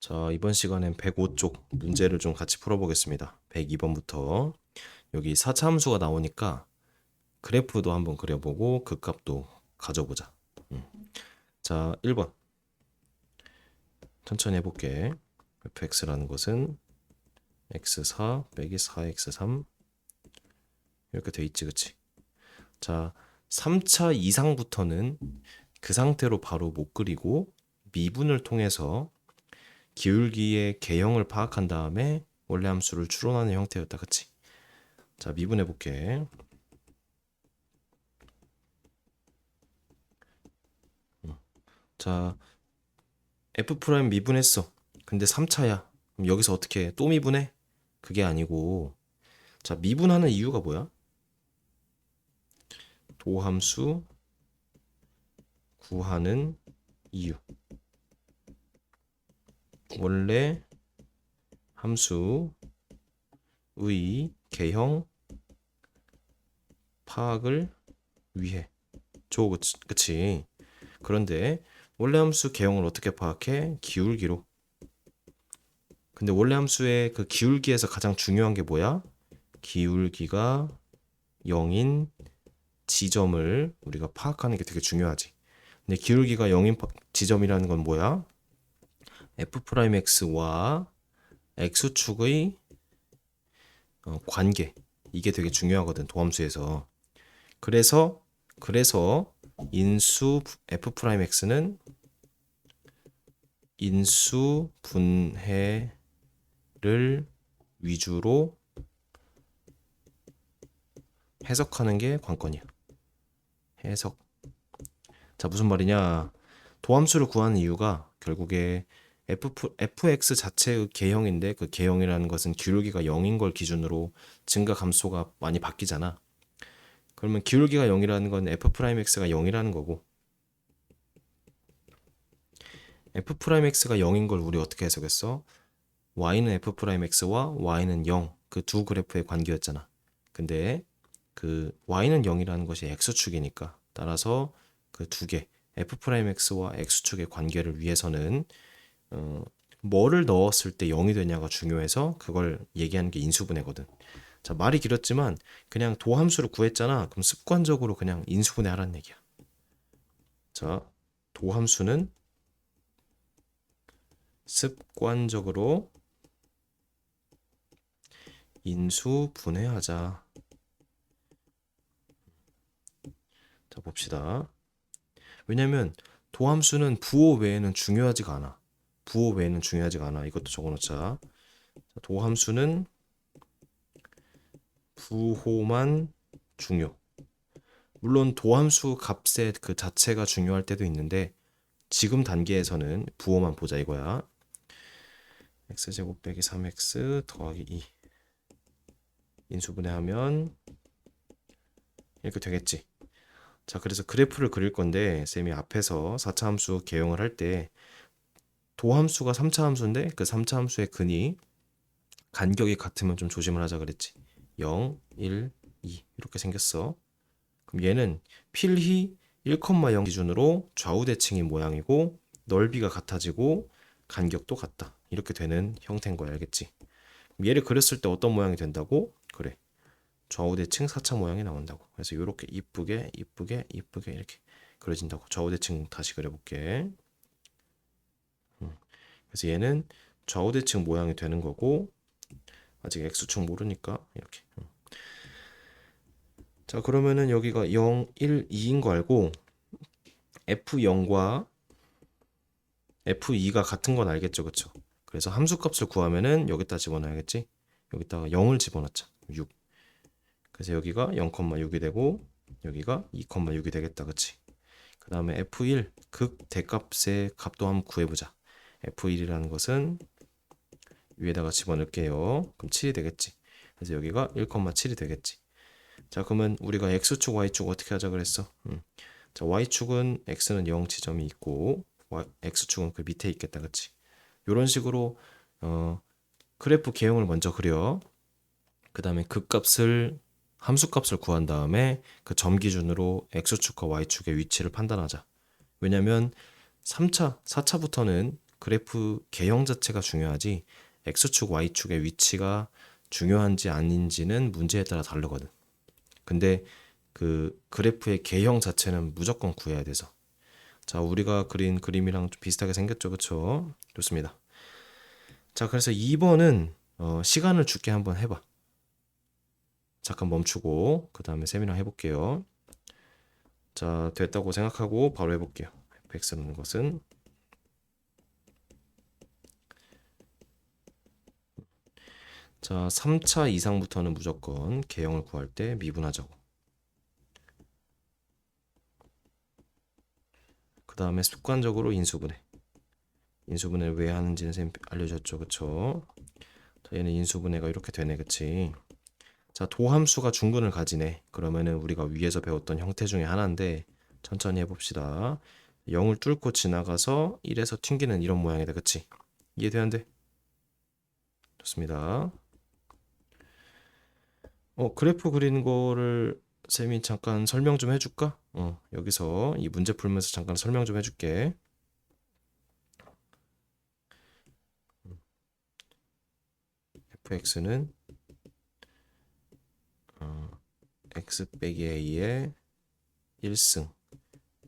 자, 이번 시간엔 105쪽 문제를 좀 같이 풀어보겠습니다. 102번부터 여기 4차 함수가 나오니까 그래프도 한번 그려보고 그 값도 가져보자. 자, 1번 천천히 해볼게. fx라는 것은 x4 빼기 4x3 이렇게 돼 있지, 그치? 자, 3차 이상부터는 그 상태로 바로 못 그리고 미분을 통해서 기울기의 개형을 파악한 다음에 원래 함수를 추론하는 형태였다, 그치? 자, 미분해 볼게. 자, f 프라임 미분했어. 근데 3차야. 그럼 여기서 어떻게 해? 또 미분해? 그게 아니고, 자, 미분하는 이유가 뭐야? 도함수 구하는 이유. 원래 함수의 개형 파악을 위해. 그치? 그런데 원래 함수 개형을 어떻게 파악해? 기울기로. 근데 원래 함수의 그 기울기에서 가장 중요한 게 뭐야? 기울기가 0인 지점을 우리가 파악하는 게 되게 중요하지. 근데 기울기가 0인 지점이라는 건 뭐야? f'x와 x축의 관계. 이게 되게 중요하거든, 도함수에서. 그래서 인수 f'x는 인수 분해를 위주로 해석하는 게 관건이야. 해석. 자, 무슨 말이냐? 도함수를 구하는 이유가 결국에 fx 자체의 개형인데 그 개형이라는 것은 기울기가 0인 걸 기준으로 증가 감소가 많이 바뀌잖아. 그러면 기울기가 0이라는 건 f'x가 0이라는 거고 f'x가 0인 걸 우리 어떻게 해석했어? y는 f'x와 y는 0, 그 두 그래프의 관계였잖아. 근데 그 y는 0이라는 것이 x축이니까 따라서 그 두 개 f'x와 x축의 관계를 위해서는 뭐를 넣었을 때 0이 되냐가 중요해서 그걸 얘기하는 게 인수분해거든. 자, 말이 길었지만 그냥 도함수를 구했잖아. 그럼 습관적으로 그냥 인수분해 하라는 얘기야. 자, 도함수는 습관적으로 인수분해하자. 자, 봅시다. 왜냐면 도함수는 부호 외에는 중요하지가 않아. 부호 외에는 중요하지가 않아. 이것도 적어놓자. 도함수는 부호만 중요. 물론 도함수 값의 그 자체가 중요할 때도 있는데 지금 단계에서는 부호만 보자 이거야. x제곱 빼기 3x 더하기 2 인수분해하면 이렇게 되겠지. 자, 그래서 그래프를 그릴 건데 쌤이 앞에서 4차 함수 개형을 할 때 도함수가 3차 함수인데 그 3차 함수의 근이 간격이 같으면 좀 조심을 하자 그랬지. 0, 1, 2 이렇게 생겼어. 그럼 얘는 필히 1,0 기준으로 좌우 대칭인 모양이고 넓이가 같아지고 간격도 같다. 이렇게 되는 형태인 거야, 알겠지? 그럼 얘를 그렸을 때 어떤 모양이 된다고? 그래. 좌우 대칭 4차 모양이 나온다고. 그래서 이렇게 이쁘게 이렇게 그려진다고. 좌우 대칭 다시 그려볼게. 그래서 얘는 좌우 대칭 모양이 되는 거고 아직 x축 모르니까 이렇게. 자, 그러면은 여기가 0, 1, 2인 거 알고 f0과 f2가 같은 건 알겠죠, 그쵸? 그래서 함수값을 구하면은 여기다 집어넣어야겠지? 여기다가 0을 집어넣자. 6. 그래서 여기가 0,6이 되고 여기가 2,6이 되겠다, 그치? 그 다음에 f1 극 대값의 값도 한번 구해보자. f1이라는 것은 위에다가 집어넣을게요. 그럼 7이 되겠지. 그래서 여기가 1,7이 되겠지. 자, 그러면 우리가 x축, y축 어떻게 하자 그랬어? 자, y축은 x는 0 지점이 있고 x축은 그 밑에 있겠다, 그치? 이런 식으로 그래프 개형을 먼저 그려. 그 다음에 극값을 함수값을 구한 다음에 그 점 기준으로 x축과 y축의 위치를 판단하자. 왜냐면 3차, 4차부터는 그래프 개형 자체가 중요하지 x축, y축의 위치가 중요한지 아닌지는 문제에 따라 다르거든. 근데 그 그래프의 개형 자체는 무조건 구해야 돼서. 자, 우리가 그린 그림이랑 좀 비슷하게 생겼죠, 그쵸? 좋습니다. 자, 그래서 2번은 시간을 줄게 한번 해봐. 잠깐 멈추고 그 다음에 세미나 해볼게요. 자, 됐다고 생각하고 바로 해볼게요. fx라는 것은 자, 3차 이상부터는 무조건 개형을 구할 때 미분하자고. 그 다음에 습관적으로 인수분해. 인수분해를 왜 하는지는 쌤 알려줬죠, 그쵸? 자, 얘는 인수분해가 이렇게 되네, 그치? 자, 도함수가 중근을 가지네. 그러면은 우리가 위에서 배웠던 형태 중에 하나인데 천천히 해봅시다. 0을 뚫고 지나가서 1에서 튕기는 이런 모양이다, 그치? 이해돼, 안 돼? 좋습니다. 그래프 그리는 거를 쌤이 잠깐 설명 좀 해줄까? 여기서 이 문제 풀면서 잠깐 설명 좀 해줄게. fx는 x 빼기 a의 1승,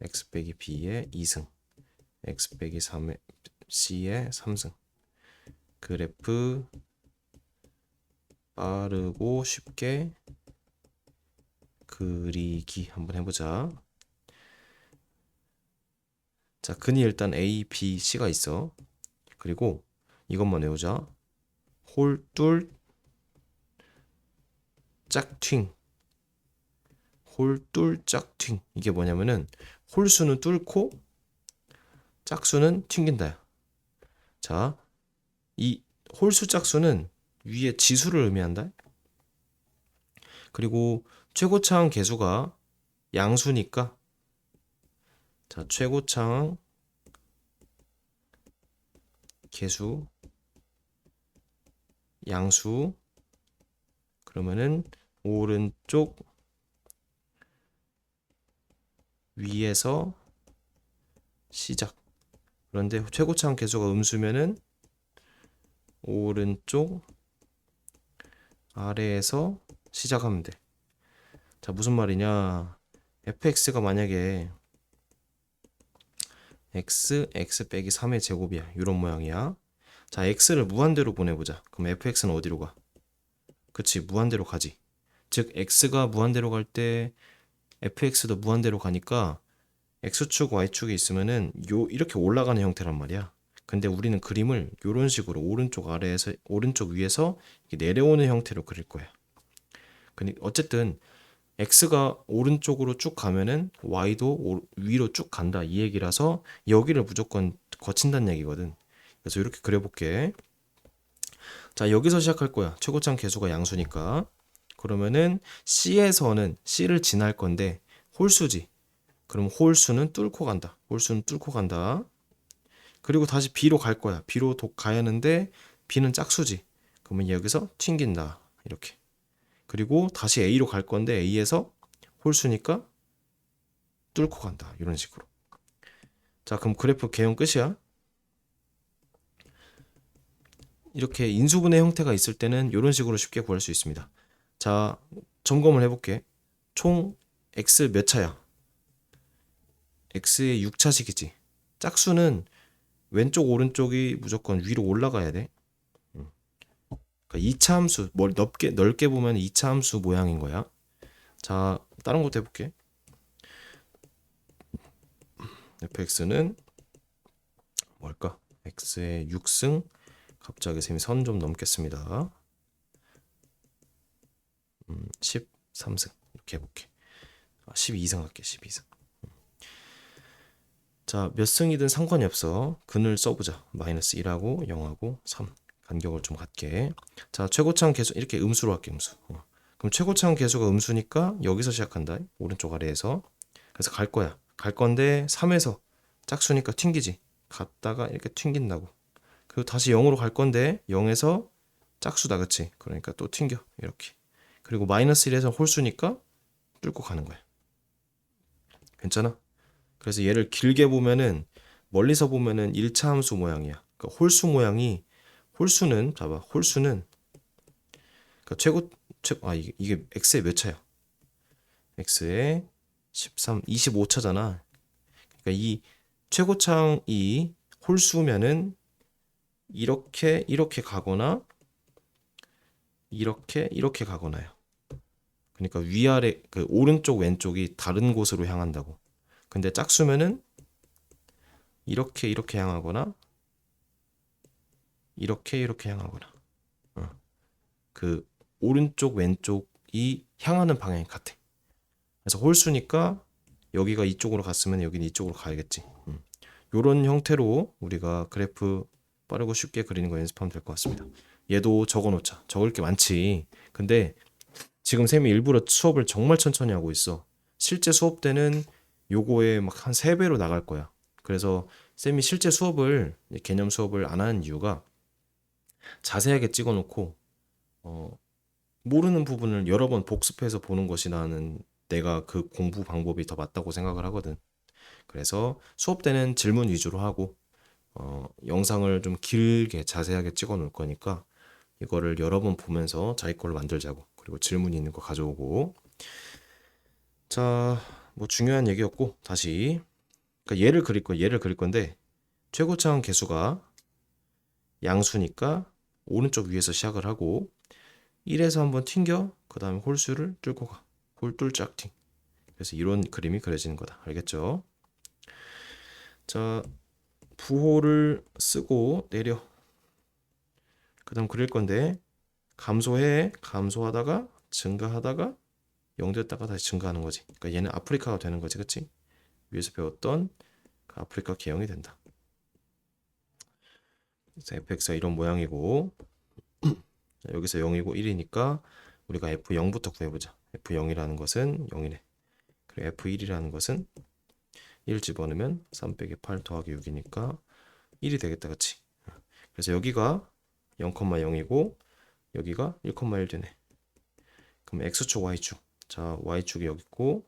x 빼기 b의 2승, x 빼기 3의 c의 3승. 그래프 빠르고 쉽게 그리기 한번 해보자. 자, 근이 일단 A, B, C가 있어. 그리고 이것만 외우자. 홀뚫 짝퉁. 홀뚫 짝퉁. 이게 뭐냐면은 홀수는 뚫고 짝수는 튕긴다. 자, 이 홀수 짝수는 위에 지수를 의미한다. 그리고 최고차항 계수가 양수니까 자, 최고차항 계수 양수 그러면은 오른쪽 위에서 시작. 그런데 최고차항 계수가 음수면은 오른쪽 아래에서 시작하면 돼. 자, 무슨 말이냐? fx가 만약에 x 빼기 3의 제곱이야. 이런 모양이야. 자, x를 무한대로 보내보자. 그럼 fx는 어디로 가? 그치, 무한대로 가지. 즉, x가 무한대로 갈 때 fx도 무한대로 가니까 x축, y축이 있으면은 이렇게 올라가는 형태란 말이야. 근데 우리는 그림을 이런 식으로 오른쪽 아래에서 오른쪽 위에서 내려오는 형태로 그릴 거야. 근데 어쨌든 x가 오른쪽으로 쭉 가면은 y도 위로 쭉 간다 이 얘기라서 여기를 무조건 거친다는 얘기거든. 그래서 이렇게 그려볼게. 자, 여기서 시작할 거야. 최고차항 계수가 양수니까. 그러면은 C에서는 C를 지날 건데 홀수지. 그럼 홀수는 뚫고 간다. 홀수는 뚫고 간다. 그리고 다시 B로 갈 거야. B로 가야 하는데 B는 짝수지. 그러면 여기서 튕긴다. 이렇게. 그리고 다시 A로 갈 건데 A에서 홀수니까 뚫고 간다. 이런 식으로. 자, 그럼 그래프 개형 끝이야. 이렇게 인수분해 형태가 있을 때는 이런 식으로 쉽게 구할 수 있습니다. 자, 점검을 해볼게. 총 x 몇 차야? x의 6차식이지. 짝수는 왼쪽 오른쪽이 무조건 위로 올라가야 돼. 그러니까 2차 함수, 뭘 넓게 보면 2차 함수 모양인 거야. 자, 다른 것도 해볼게. fx는 뭘까? x의 6승. 갑자기 쌤이 선 좀 넘겠습니다. 13승 이렇게 해볼게. 12승 할게. 12승. 자, 몇 승이든 상관이 없어. 근을 써보자. 마이너스 1하고 0하고 3 간격을 좀 갖게. 자, 최고차항 계수 이렇게 음수로 할게. 음수. 그럼 최고차항 계수가 음수니까 여기서 시작한다. 오른쪽 아래에서. 그래서 갈 거야. 갈 건데 3에서 짝수니까 튕기지. 갔다가 이렇게 튕긴다고. 그리고 다시 0으로 갈 건데 0에서 짝수다, 그치? 그러니까 또 튕겨. 이렇게. 그리고 마이너스 1에서 홀수니까 뚫고 가는 거야. 괜찮아? 그래서 얘를 길게 보면은 멀리서 보면은 1차 함수 모양이야. 그러니까 홀수 모양이 홀수는 봐봐. 홀수는 그러니까 이게 x의 몇 차야? x의 13, 25차잖아. 그러니까 이 최고창이 홀수면은 이렇게 가거나 이렇게 가거나요. 그러니까 위아래 그 오른쪽 왼쪽이 다른 곳으로 향한다고. 근데 짝수면은 이렇게 향하거나 이렇게 향하거나. 어. 그 오른쪽 왼쪽이 향하는 방향이 같아. 그래서 홀수니까 여기가 이쪽으로 갔으면 여기는 이쪽으로 가야겠지. 요런 형태로 우리가 그래프 빠르고 쉽게 그리는 거 연습하면 될 것 같습니다. 얘도 적어놓자. 적을 게 많지. 근데 지금 쌤이 일부러 수업을 정말 천천히 하고 있어. 실제 수업 때는 요거에 막 한 3배로 나갈 거야. 그래서 쌤이 실제 수업을 개념 수업을 안 하는 이유가 자세하게 찍어놓고 모르는 부분을 여러 번 복습해서 보는 것이 나는 내가 그 공부 방법이 더 맞다고 생각을 하거든. 그래서 수업 때는 질문 위주로 하고 영상을 좀 길게 자세하게 찍어 놓을 거니까 이거를 여러 번 보면서 자기 걸로 만들자고. 그리고 질문 있는 거 가져오고. 자, 뭐 중요한 얘기였고 다시 그러니까 얘를 그릴 건데 최고차항 개수가 양수니까 오른쪽 위에서 시작을 하고 1에서 한번 튕겨 그 다음에 홀수를 뚫고 가. 홀뚫 짝팅. 그래서 이런 그림이 그려지는 거다. 알겠죠? 자, 부호를 쓰고 내려. 그 다음 그릴 건데 감소하다가 증가하다가 0 됐다가 다시 증가하는 거지. 그러니까 얘는 아프리카가 되는 거지. 그치? 위에서 배웠던 그 아프리카 계형이 된다. 그래서 fx가 이런 모양이고 여기서 0이고 1이니까 우리가 f0부터 구해보자. f0이라는 것은 0이네. 그리고 f1이라는 것은 1 집어넣으면 3 빼기 8 더하기 6이니까 1이 되겠다. 그치? 그래서 여기가 0,0이고 여기가 1,1 되네. 그럼 x축 y축. 자, y축이 여기 있고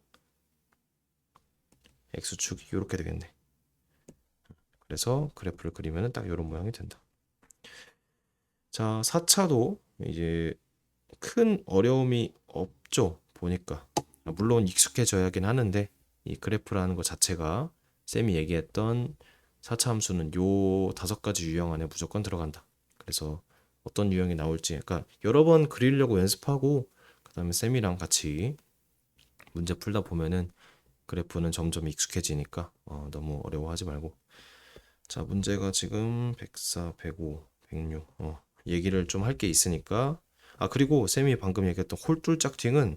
x축이 이렇게 되겠네. 그래서 그래프를 그리면 딱 이런 모양이 된다. 자, 4차도 이제 큰 어려움이 없죠. 보니까 물론 익숙해져야긴 하는데 이 그래프라는 것 자체가 쌤이 얘기했던 4차 함수는 요 5가지 유형 안에 무조건 들어간다. 그래서 어떤 유형이 나올지 그러니까 여러 번 그리려고 연습하고 그 다음에 쌤이랑 같이 문제 풀다 보면은 그래프는 점점 익숙해지니까 너무 어려워하지 말고. 자, 문제가 지금 104, 105, 106 얘기를 좀 할 게 있으니까. 그리고 쌤이 방금 얘기했던 홀뚫 짝팅은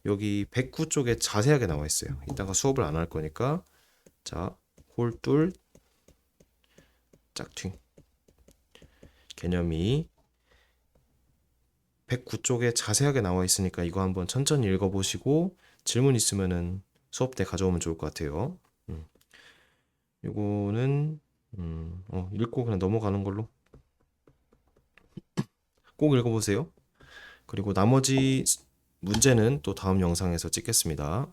여기 109 쪽에 자세하게 나와 있어요. 이따가 수업을 안 할 거니까. 자, 홀뚫 짝팅 개념이 109 쪽에 자세하게 나와 있으니까 이거 한번 천천히 읽어보시고 질문 있으면은 수업 때 가져오면 좋을 것 같아요. 이거는 읽고 그냥 넘어가는 걸로. 꼭 읽어보세요. 그리고 나머지 문제는 또 다음 영상에서 찍겠습니다.